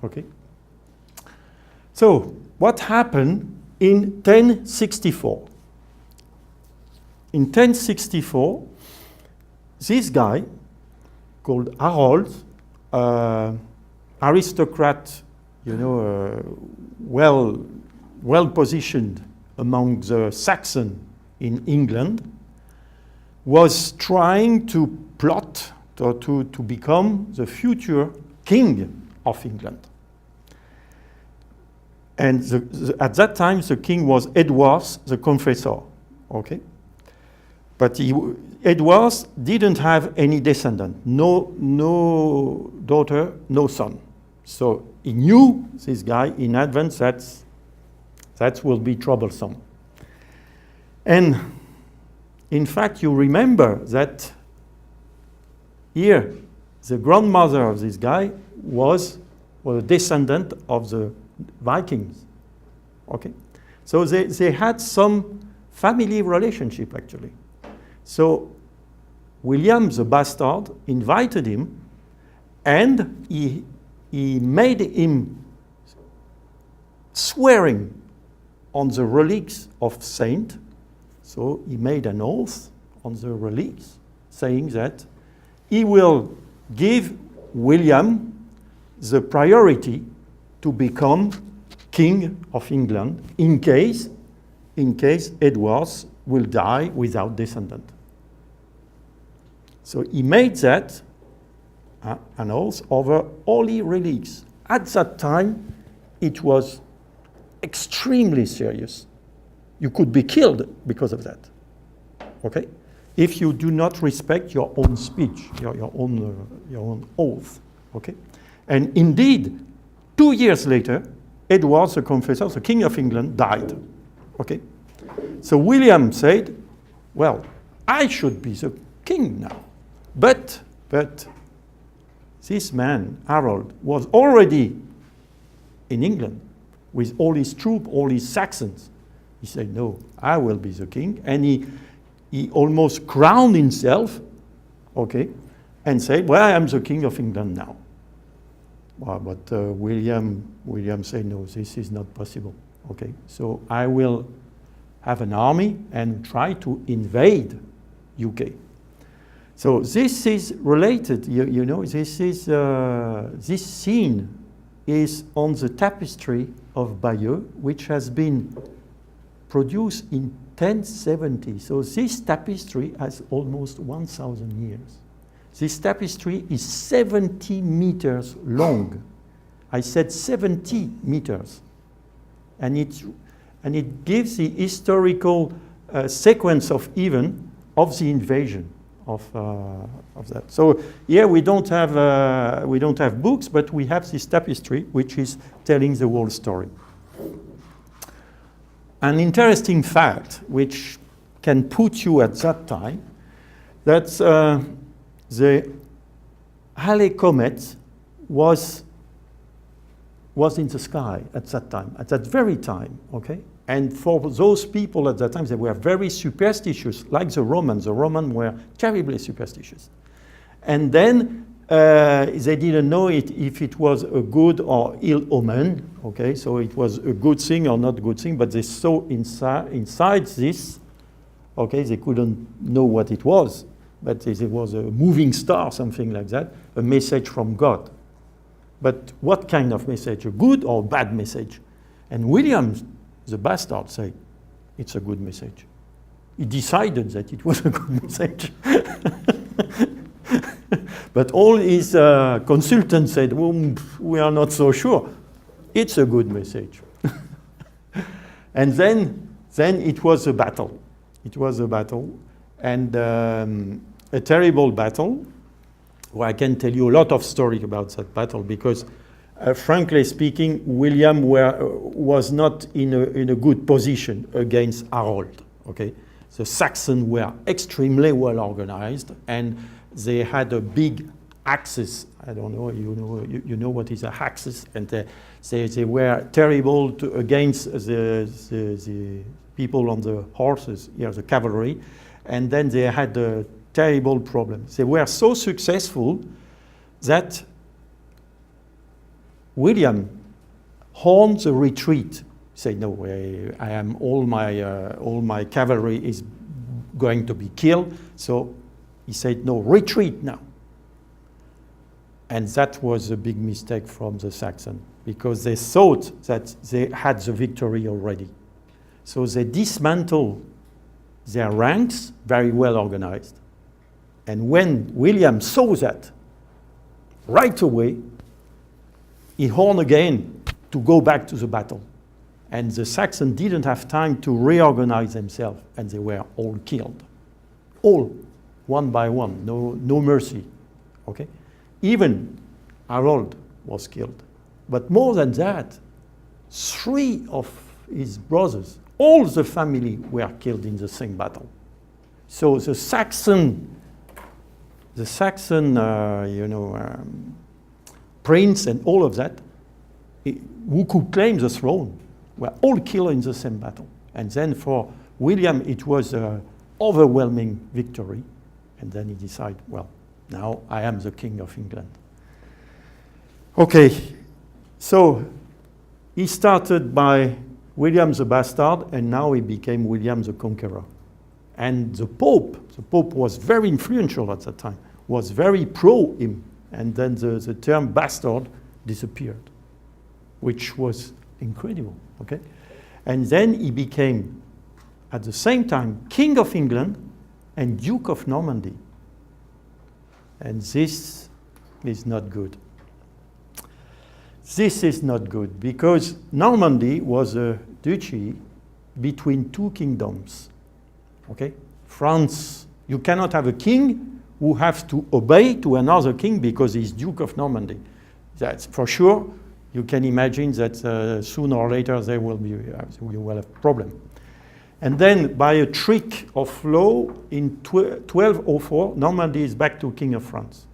Okay. So what happened in 1064? In 1064, this guy called Harold, aristocrat, you know, well positioned among the Saxons in England, was trying to plot to become the future king of England. And at that time, the king was Edward the Confessor, okay? But Edward didn't have any descendant, no daughter, no son. So he knew, this guy, in advance that will be troublesome. And in fact, you remember that here, the grandmother of this guy was a descendant of the Vikings. Okay? So they had some family relationship, actually. So William the Bastard invited him, and he made him swearing on the relics of saint. So he made an oath on the relics, saying that he will give William the priority to become king of England in case Edward will die without descendant. So he made that an oath over holy relics. At that time, it was extremely serious. You could be killed because of that. Okay? If you do not respect your own speech, your own oath. Okay? And indeed, 2 years later, Edward the Confessor, the King of England, died. Okay? So William said, well, I should be the king now. But this man, Harold, was already in England with all his troops, all his Saxons. He said, no, I will be the king. And he almost crowned himself, okay, and said, well, I am the king of England now. But William said, no, this is not possible. Okay, so I will have an army and try to invade UK. So this is related, you know, this scene is on the tapestry of Bayeux, which has been produced in 1070. So this tapestry has almost 1,000 years. This tapestry is 70 meters long. I said 70 meters. And it gives the historical sequence of events of the invasion of that. So here we don't have books, but we have this tapestry which is telling the whole story. An interesting fact which can put you at that time, that the Halley comet was in the sky at that time, at that very time, okay? And for those people at that time, they were very superstitious, like the Romans. The Romans were terribly superstitious. And then they didn't know if it was a good or ill omen, okay? So it was a good thing or not a good thing, but they saw inside this, okay? They couldn't know what it was, but it was a moving star, something like that, a message from God. But what kind of message? A good or bad message? And William the Bastard said, it's a good message. He decided that it was a good message. But all his consultants said, well, we are not so sure. It's a good message. And then it was a battle. It was a battle, and a terrible battle. Well, I can tell you a lot of story about that battle because, frankly speaking, William was not in a good position against Harold. Okay, the Saxons were extremely well organized, and they had a big axis. I don't know, you know what is a axis, and they were terrible against the people on the horses, the cavalry, and then they had a terrible problem. They were so successful that William horned the retreat. Say no, I am all my cavalry is going to be killed. So he said, no, retreat now. And that was a big mistake from the Saxons, because they thought that they had the victory already. So they dismantled their ranks, very well organized. And when William saw that, right away, he horned again to go back to the battle. And the Saxons didn't have time to reorganize themselves, and they were all killed. All, one by one, no mercy, okay? Even Harold was killed. But more than that, 3 of his brothers, all the family were killed in the same battle. So the Saxon prince and all of that, who could claim the throne, were all killed in the same battle. And then for William, it was an overwhelming victory. And then he decided, well, now I am the King of England. Okay, so he started by William the Bastard, and now he became William the Conqueror. And the Pope was very influential at that time, was very pro him. And then the term bastard disappeared, which was incredible, okay? And then he became, at the same time, King of England and Duke of Normandy. And this is not good. This is not good, because Normandy was a duchy between 2 kingdoms, okay? France, you cannot have a king who has to obey to another king because he's Duke of Normandy. That's for sure. You can imagine that sooner or later you will have a problem. And then by a trick of law in 1204, Normandy is back to King of France.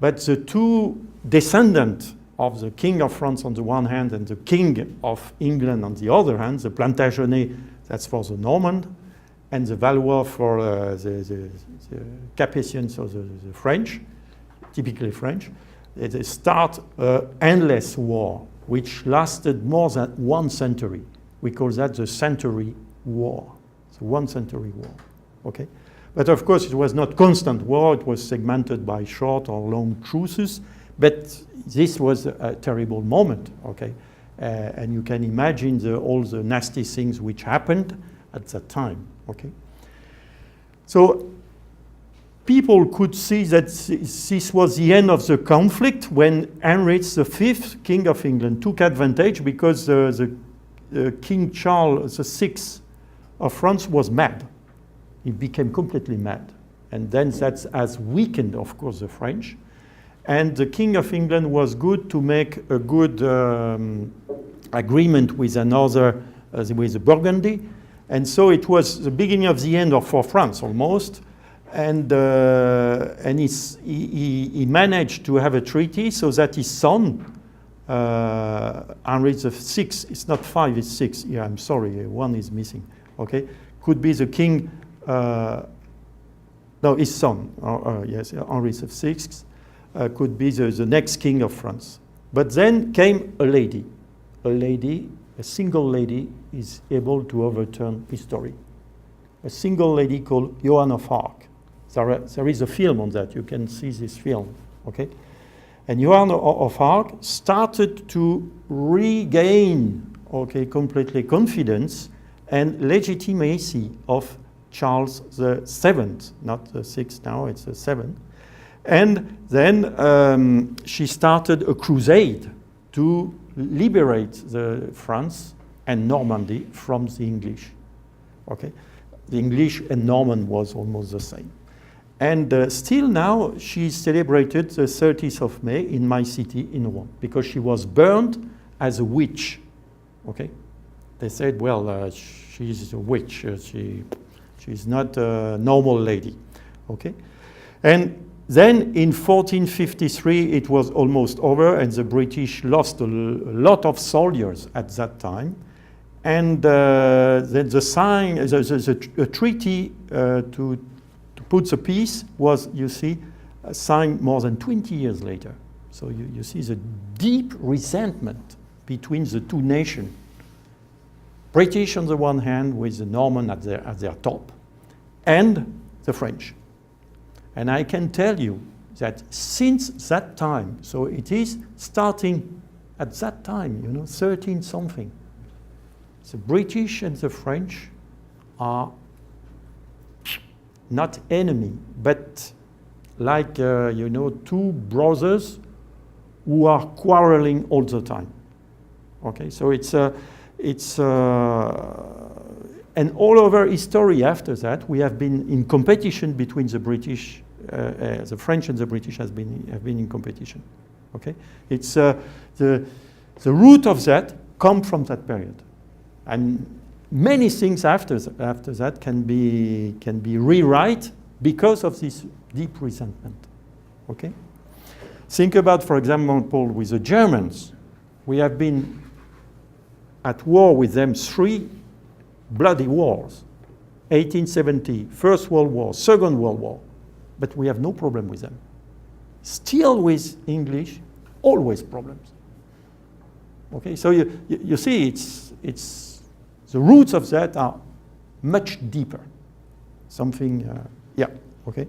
But the 2 descendants of the King of France on the one hand and the King of England on the other hand, the Plantagenet, that's for the Normand, and the Valois for the Capetians or the French, typically French, they start an endless war, which lasted more than 1 century. We call that the Century War. It's a 1 century war, okay? But of course, it was not constant war. It was segmented by short or long truces. But this was a terrible moment, okay? And you can imagine all the nasty things which happened at that time, okay? So people could see that this was the end of the conflict when Henry V, King of England, took advantage because King Charles VI of France was mad. He became completely mad. And then that has weakened, of course, the French. And the King of England was good to make a good agreement with another, with Burgundy. And so it was the beginning of the end for France, almost. And he managed to have a treaty so that his son, Henry VI, it's not 5, it's 6. Yeah, I'm sorry, 1 is missing. Okay, could be the king. No, his son. Yes, Henry VI could be the next king of France. But then came a lady. A single lady is able to overturn history. A single lady called Joan of Arc. There is a film on that. You can see this film, okay? And Joan of Arc started to regain, okay, completely confidence and legitimacy of Charles VII, not the 6th now, it's the 7th. And then she started a crusade to liberate France and Normandy from the English, okay? The English and Norman was almost the same. And still now, she celebrated the 30th of May in my city in Rouen, because she was burned as a witch, okay? They said, well, she's a witch, she's not a normal lady, okay? And then in 1453, it was almost over, and the British lost a lot of soldiers at that time. And then the treaty to put the peace was, you see, signed more than 20 years later. So you see the deep resentment between the two nations. British on the one hand, with the Norman at their top, and the French. And I can tell you that since that time, so it is starting at that time, 13 something, the British and the French are not enemy, but like, two brothers who are quarreling all the time. Okay, so and all over history after that, we have been in competition between the British, the French and the British have been in competition. Okay, it's the root of that come from that period, and many things after that can be rewrite because of this deep resentment. Okay, think about, for example, with the Germans, we have been at war with them 3 bloody wars, 1870, First World War, Second World War, but we have no problem with them. Still with English, always problems. Okay, so you see, it's the roots of that are much deeper. Something, yeah, okay.